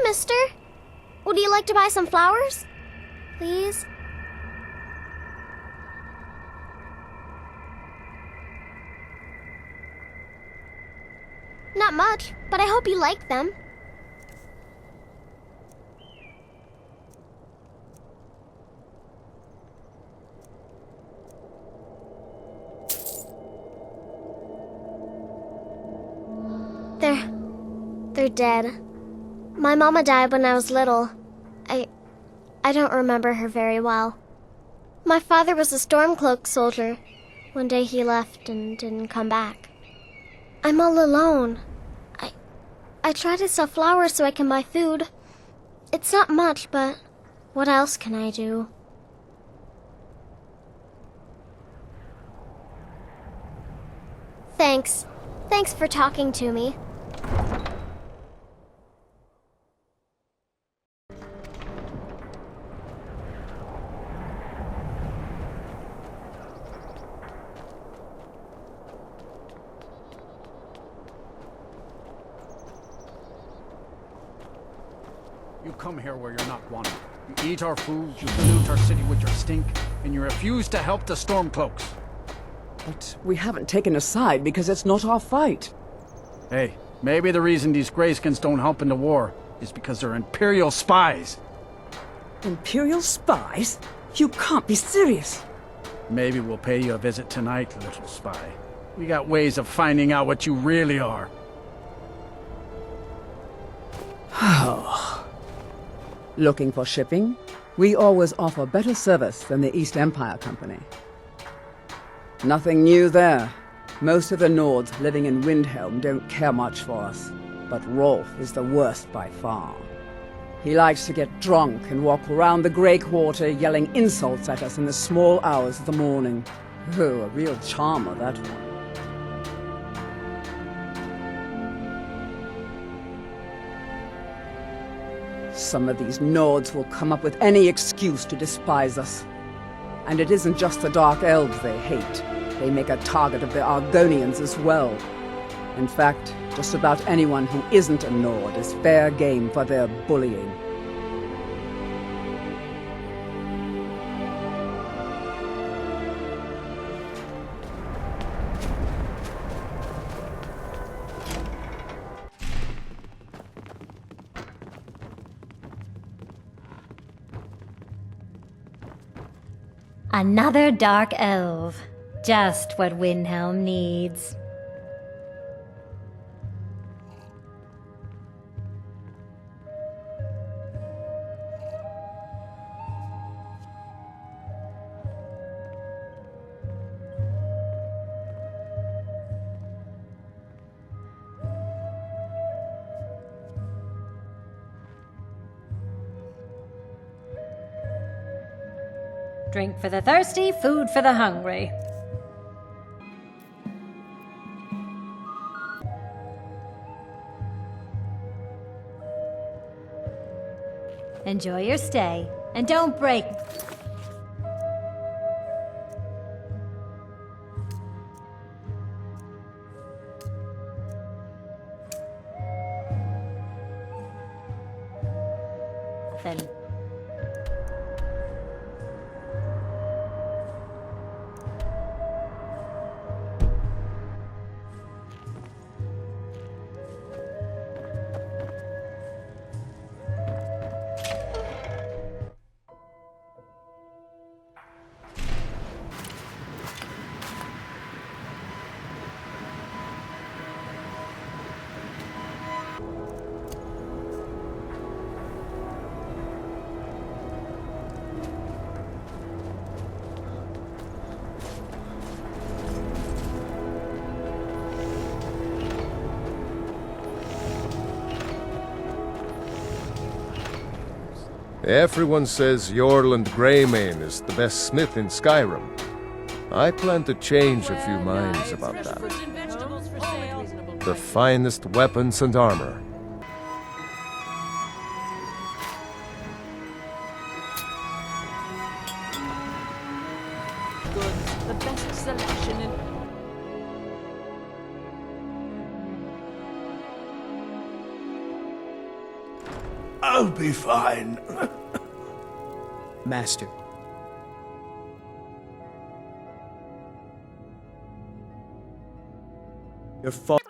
mister. Would you like to buy some flowers? Please? Not much, but I hope you like them. They're dead. My mama died when I was little. I don't remember her very well. My father was a Stormcloak soldier. One day he left and didn't come back. I'm all alone. I try to sell flowers so I can buy food. It's not much, but what else can I do? Thanks. Thanks for talking to me. You come here where you're not wanted. You eat our food, you pollute our city with your stink, and you refuse to help the Stormcloaks. But we haven't taken a side because it's not our fight. Hey, maybe the reason these Greyskins don't help in the war is because they're Imperial spies. Imperial spies? You can't be serious. Maybe we'll pay you a visit tonight, little spy. We got ways of finding out what you really are. Looking for shipping? We always offer better service than the East Empire Company. Nothing new there. Most of the Nords living in Windhelm don't care much for us, but Rolf is the worst by far. He likes to get drunk and walk around the Grey Quarter yelling insults at us in the small hours of the morning. Oh, a real charmer, that one. Some of these Nords will come up with any excuse to despise us. And it isn't just the Dark Elves they hate. They make a target of the Argonians as well. In fact, just about anyone who isn't a Nord is fair game for their bullying. Another Dark Elf. Just what Windhelm needs. Drink for the thirsty, food for the hungry. Enjoy your stay, and don't break. Then Everyone says Yorland Greymane is the best smith in Skyrim. I plan to change a few minds about that. The finest weapons and armor. The best selection in... I'll be fine. Master. Your fault.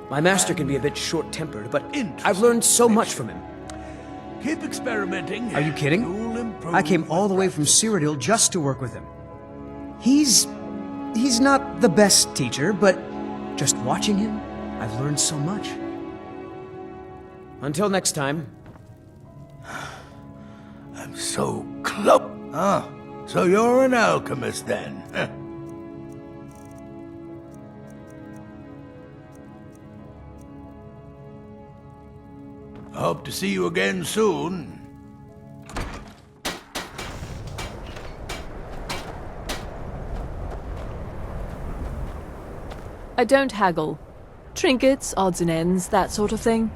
My master can be a bit short-tempered, but I've learned so much from him. Keep experimenting. Are you kidding? You'll improve I came all the way from Cyrodiil just to work with him. He's not the best teacher, but just watching him, I've learned so much. Until next time. I'm so close. Ah, so you're an alchemist then? Huh. Hope to see you again soon. I don't haggle. Trinkets, odds and ends, that sort of thing.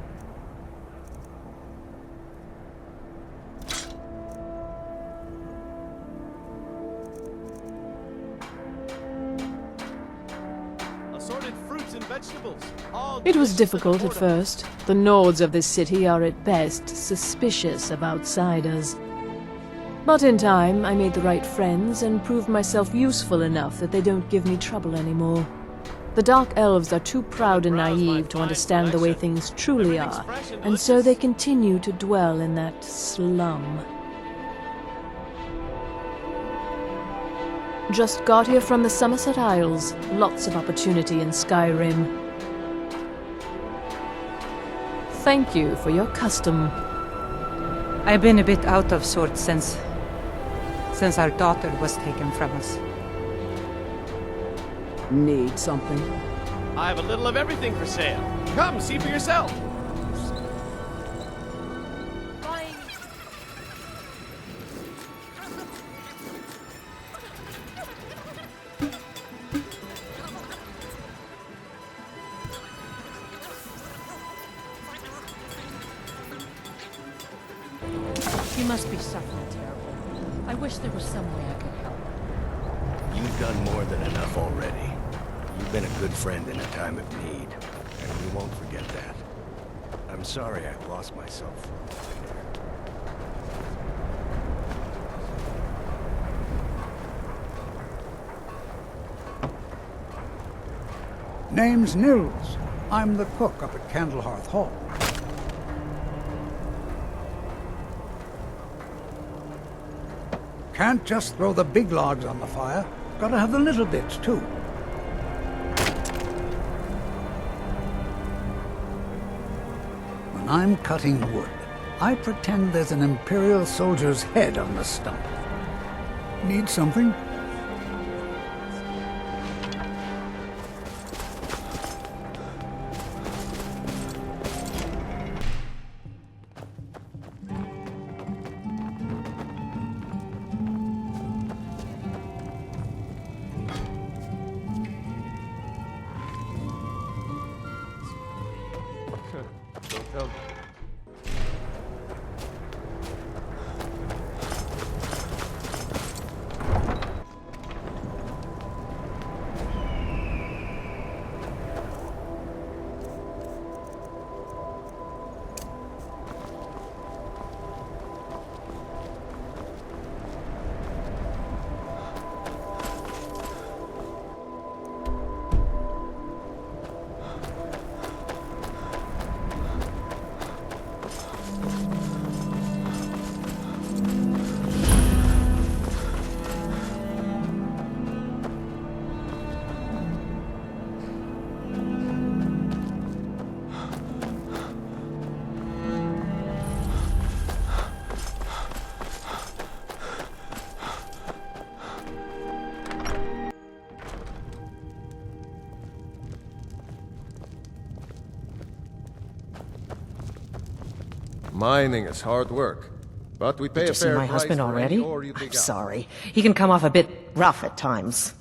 Assorted fruits and vegetables. It was difficult at first. The Nords of this city are at best suspicious of outsiders. But in time, I made the right friends and proved myself useful enough that they don't give me trouble anymore. The Dark Elves are too proud and naive to understand the way things truly are, and so they continue to dwell in that slum. Just got here from the Somerset Isles. Lots of opportunity in Skyrim. Thank you for your custom. I've been a bit out of sorts since our daughter was taken from us. Need something? I have a little of everything for sale. Come, see for yourself. You must be suffering terribly. I wish there was some way I could help. You've done more than enough already. You've been a good friend in a time of need, and we won't forget that. I'm sorry I've lost myself. Name's Nils. I'm the cook up at Candlehearth Hall. Can't just throw the big logs on the fire. Gotta have the little bits, too. When I'm cutting wood, I pretend there's an Imperial soldier's head on the stump. Need something? Mining is hard work, but we pay Did a you see fair my price husband for already? any ore you I'm dig up. sorry. He can come off a bit rough at times.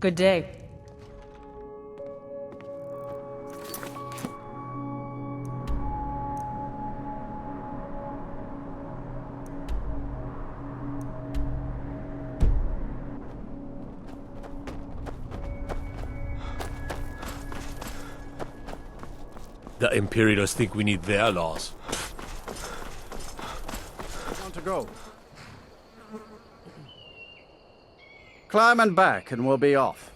Good day. The Imperials think we need their laws. On to go. Climb and back, and we'll be off.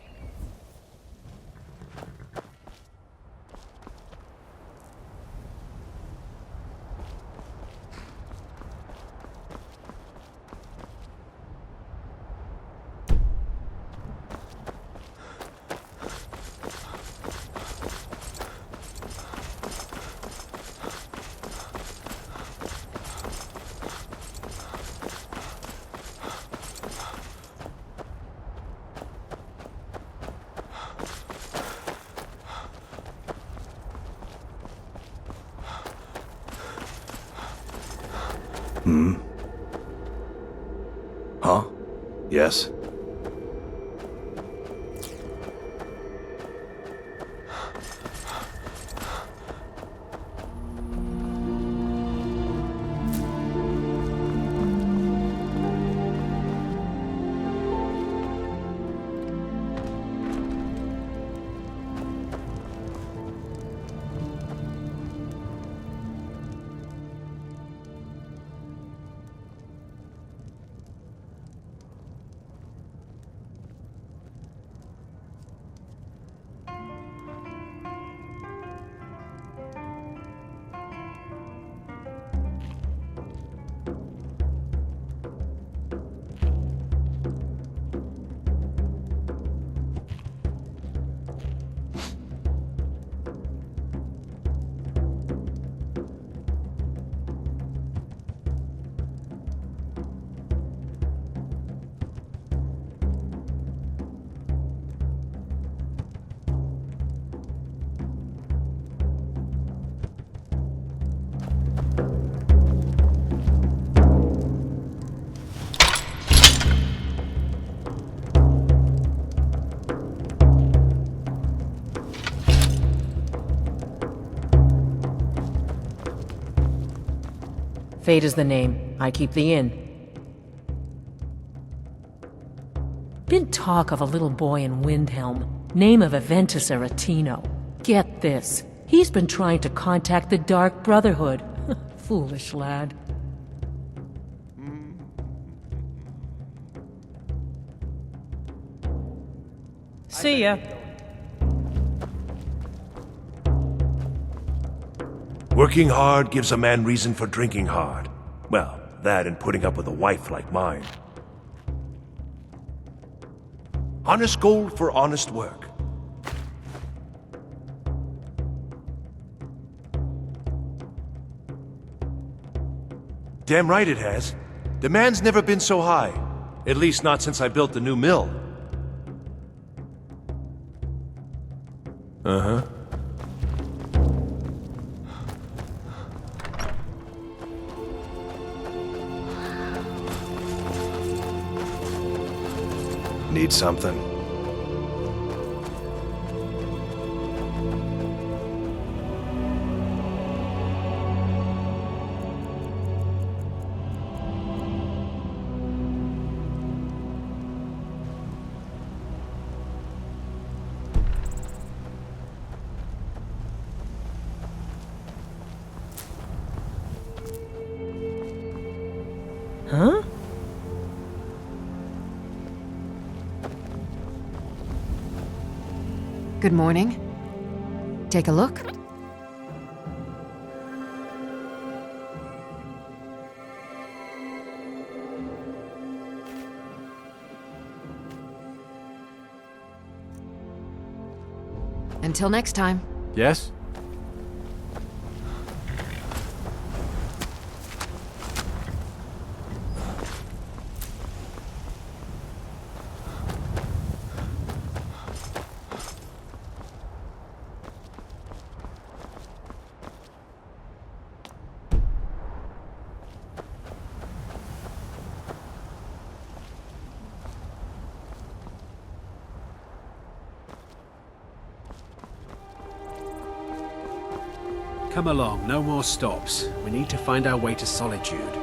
Huh? Yes? Fate is the name. I keep the inn. Been talk of a little boy in Windhelm. Name of Aventus Aretino. Get this. He's been trying to contact the Dark Brotherhood. Foolish lad. See ya. Working hard gives a man reason for drinking hard. Well, that and putting up with a wife like mine. Honest gold for honest work. Damn right it has. Demand's never been so high. At least not since I built the new mill. Uh-huh. Need something? Huh? Good morning. Take a look. Until next time. Yes? Come along, no more stops. We need to find our way to Solitude.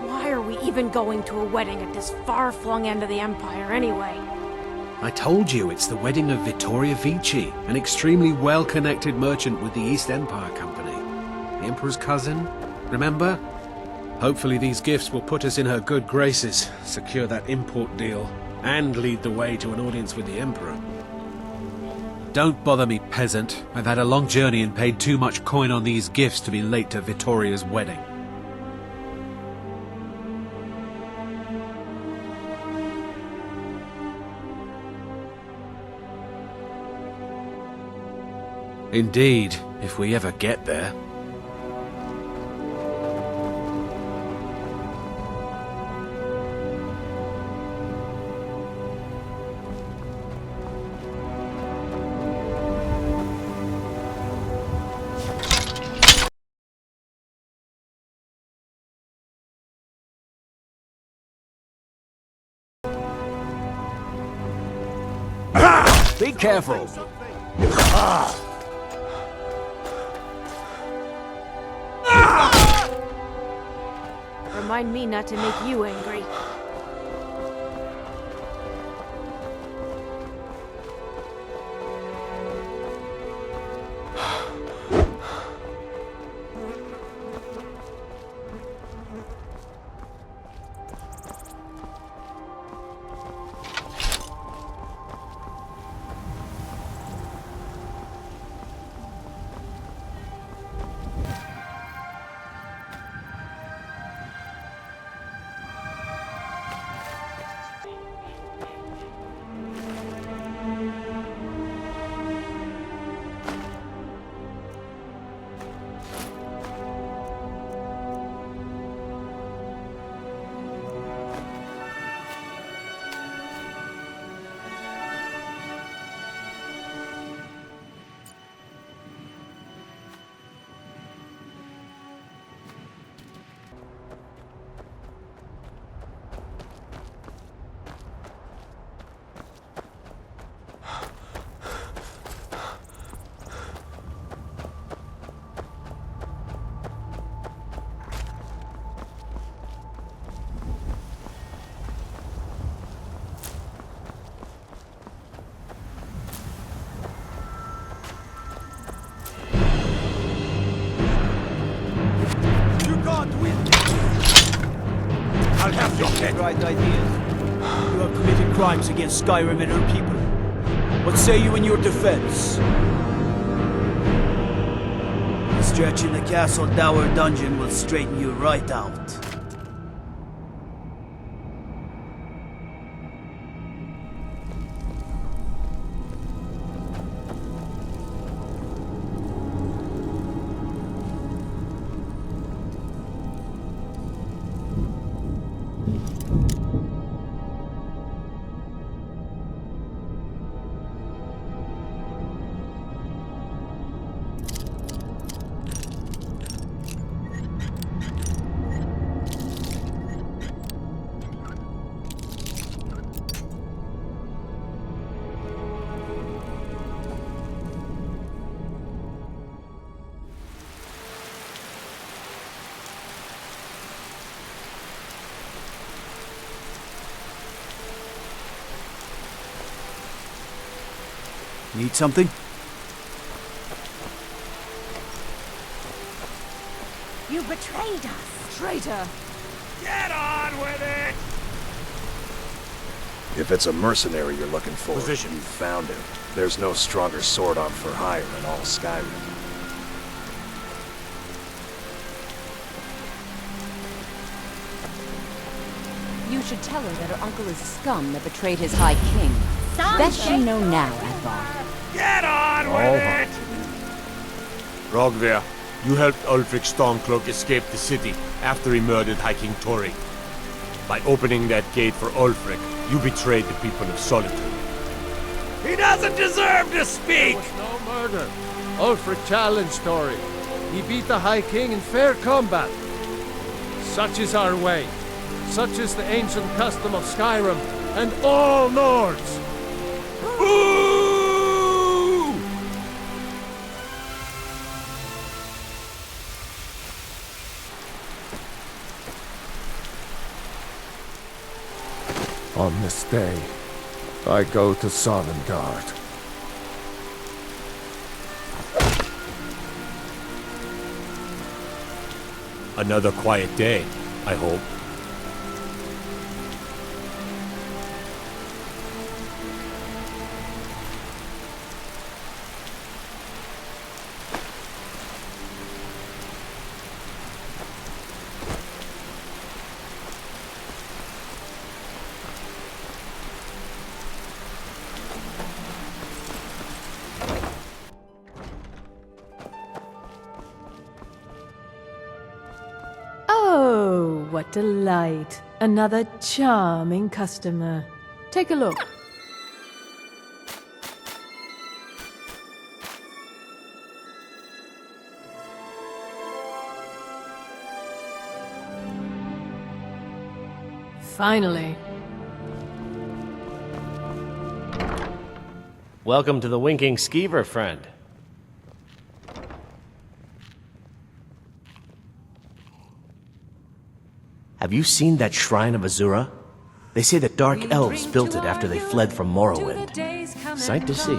Why are we even going to a wedding at this far-flung end of the Empire anyway? I told you it's the wedding of Vittoria Vici, an extremely well-connected merchant with the East Empire Company. The Emperor's cousin, remember? Hopefully these gifts will put us in her good graces, secure that import deal, and lead the way to an audience with the Emperor. Don't bother me, peasant. I've had a long journey and paid too much coin on these gifts to be late to Vittoria's wedding. Indeed, if we ever get there. Be careful. Remind me not to make you angry. I'll have your head. Right ideas. You have committed crimes against Skyrim and her people. What say you in your defense? Stretching the castle dower dungeon will straighten you right out. Need something? You betrayed us! Traitor! Get on with it! If it's a mercenary you're looking for, Position. you found him. There's no stronger sword arm for hire in all Skyrim. You should tell her that her uncle is scum that betrayed his High King. Best she know now, Advar. Get on with it! Rogver, you helped Ulfric Stormcloak escape the city after he murdered High King Tori. By opening that gate for Ulfric, you betrayed the people of Solitude. He doesn't deserve to speak! There was no murder. Ulfric challenged Tori. He beat the High King in fair combat. Such is our way. Such is the ancient custom of Skyrim and all Nords. On this day, I go to Sovngarde. Another quiet day, I hope. Oh, what delight. Another charming customer. Take a look. Finally. Welcome to the Winking Skeever, friend. Have you seen that Shrine of Azura? They say that Dark Elves built it after they fled from Morrowind. Sight to see.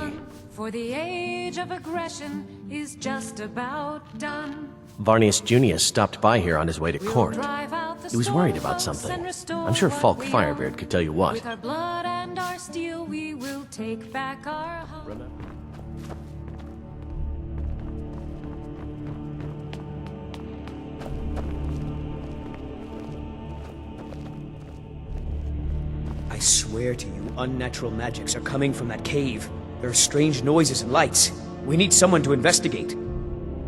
For the age of aggression is just about done. Varnius Junius stopped by here on his way to court. He was worried about something. I'm sure Falk Firebeard could tell you what. With our blood and our steel, we will take back our home. I swear to you, unnatural magics are coming from that cave. There are strange noises and lights. We need someone to investigate.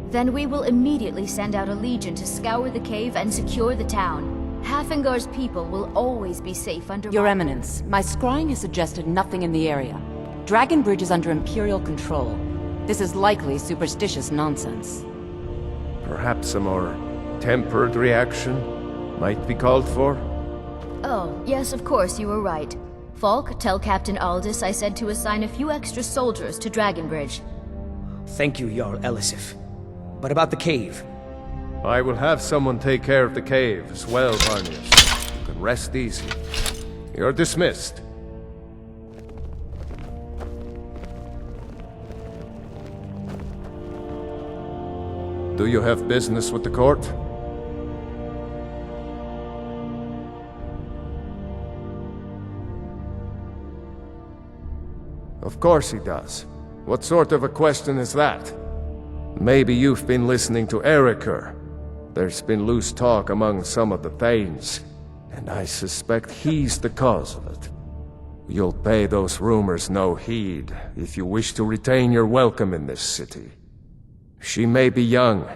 Then we will immediately send out a legion to scour the cave and secure the town. Hafingar's people will always be safe under Your Eminence, my scrying has suggested nothing in the area. Dragon Bridge is under Imperial control. This is likely superstitious nonsense. Perhaps a more tempered reaction might be called for? Oh, yes, of course, you were right. Falk, tell Captain Aldous I said to assign a few extra soldiers to Dragon Bridge. Thank you, Jarl Elisif. But about the cave? I will have someone take care of the cave as well, Varnius. You can rest easy. You're dismissed. Do you have business with the court? Of course he does. What sort of a question is that? Maybe you've been listening to Erikr. There's been loose talk among some of the Thanes, and I suspect he's the cause of it. You'll pay those rumors no heed if you wish to retain your welcome in this city. She may be young,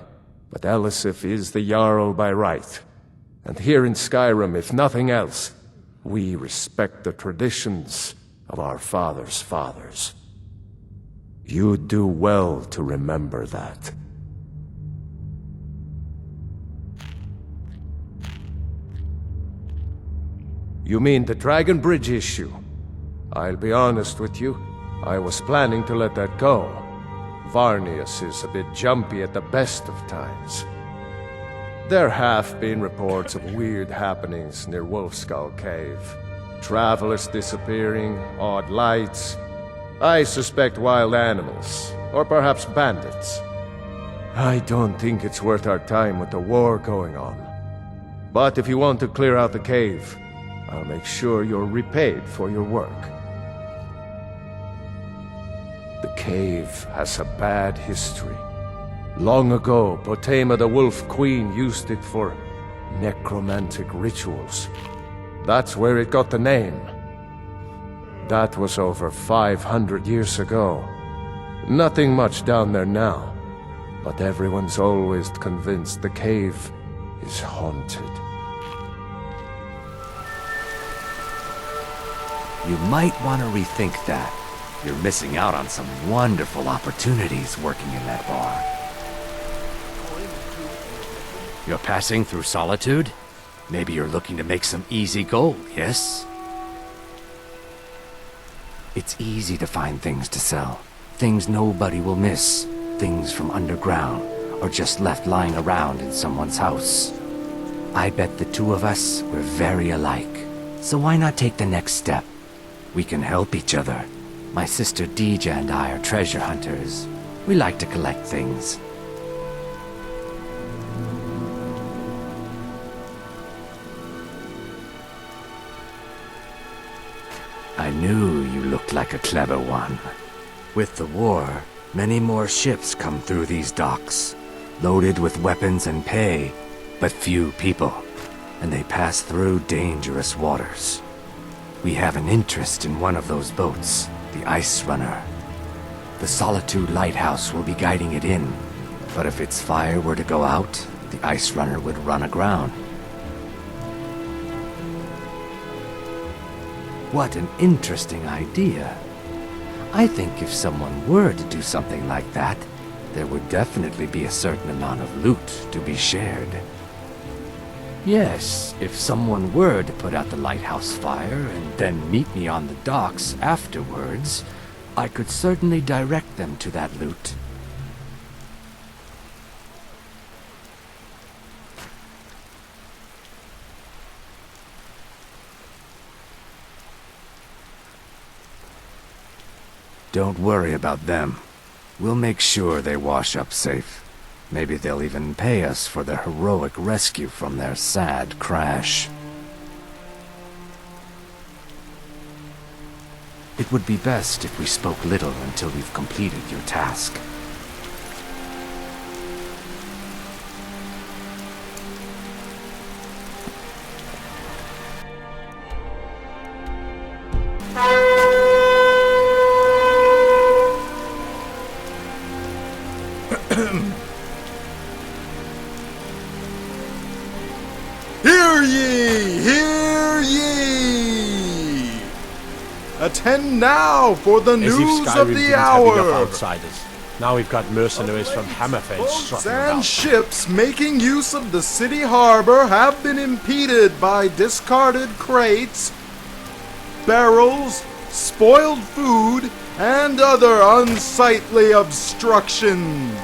but Elisif is the Jarl by right. And here in Skyrim, if nothing else, we respect the traditions of our fathers' fathers. You'd do well to remember that. You mean the Dragon Bridge issue? I'll be honest with you, I was planning to let that go. Varnius is a bit jumpy at the best of times. There have been reports of weird happenings near Wolfskull Cave. Travelers disappearing, odd lights. I suspect wild animals, or perhaps bandits. I don't think it's worth our time with the war going on. But if you want to clear out the cave, I'll make sure you're repaid for your work. The cave has a bad history. Long ago, Potema the Wolf Queen used it for necromantic rituals. That's where it got the name. That was over 500 years ago. Nothing much down there now, but everyone's always convinced the cave is haunted. You might want to rethink that. You're missing out on some wonderful opportunities working in that bar. You're passing through Solitude? Maybe you're looking to make some easy gold, yes? It's easy to find things to sell. Things nobody will miss. Things from underground, or just left lying around in someone's house. I bet the two of us were very alike. So why not take the next step? We can help each other. My sister Deeja and I are treasure hunters. We like to collect things. I knew you looked like a clever one. With the war, many more ships come through these docks, loaded with weapons and pay, but few people, and they pass through dangerous waters. We have an interest in one of those boats, the Ice Runner. The Solitude lighthouse will be guiding it in, but if its fire were to go out, the Ice Runner would run aground. What an interesting idea. I think if someone were to do something like that, there would definitely be a certain amount of loot to be shared. Yes, if someone were to put out the lighthouse fire and then meet me on the docks afterwards, I could certainly direct them to that loot. Don't worry about them. We'll make sure they wash up safe. Maybe they'll even pay us for their heroic rescue from their sad crash. It would be best if we spoke little until you've completed your task. Hear ye! Hear ye! Attend now for the As if news Skyrim of didn't the have enough hour! outsiders. Now we've got mercenaries from Hammerfell Boats strutting and about. ships making use of the city harbor have been impeded by discarded crates, barrels, spoiled food, and other unsightly obstructions.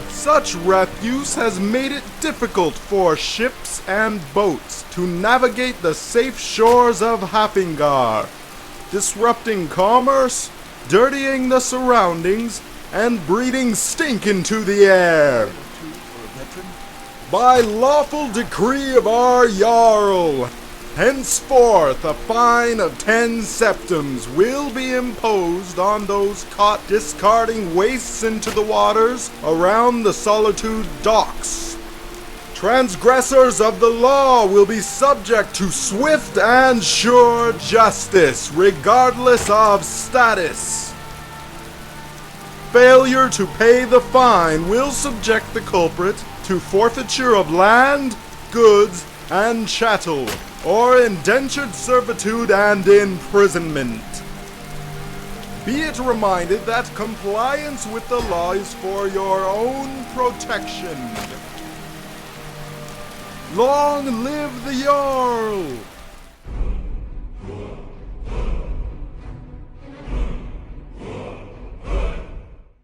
Such refuse has made it difficult for ships and boats to navigate the safe shores of Hafengar, disrupting commerce, dirtying the surroundings, and breathing stink into the air. By lawful decree of our Jarl, henceforth a fine of 10 septims will be imposed on those caught discarding wastes into the waters around the Solitude docks. Transgressors of the law will be subject to swift and sure justice, regardless of status. Failure to pay the fine will subject the culprit to forfeiture of land, goods, and chattel, or indentured servitude and imprisonment. Be it reminded that compliance with the law is for your own protection. Long live the Jarl!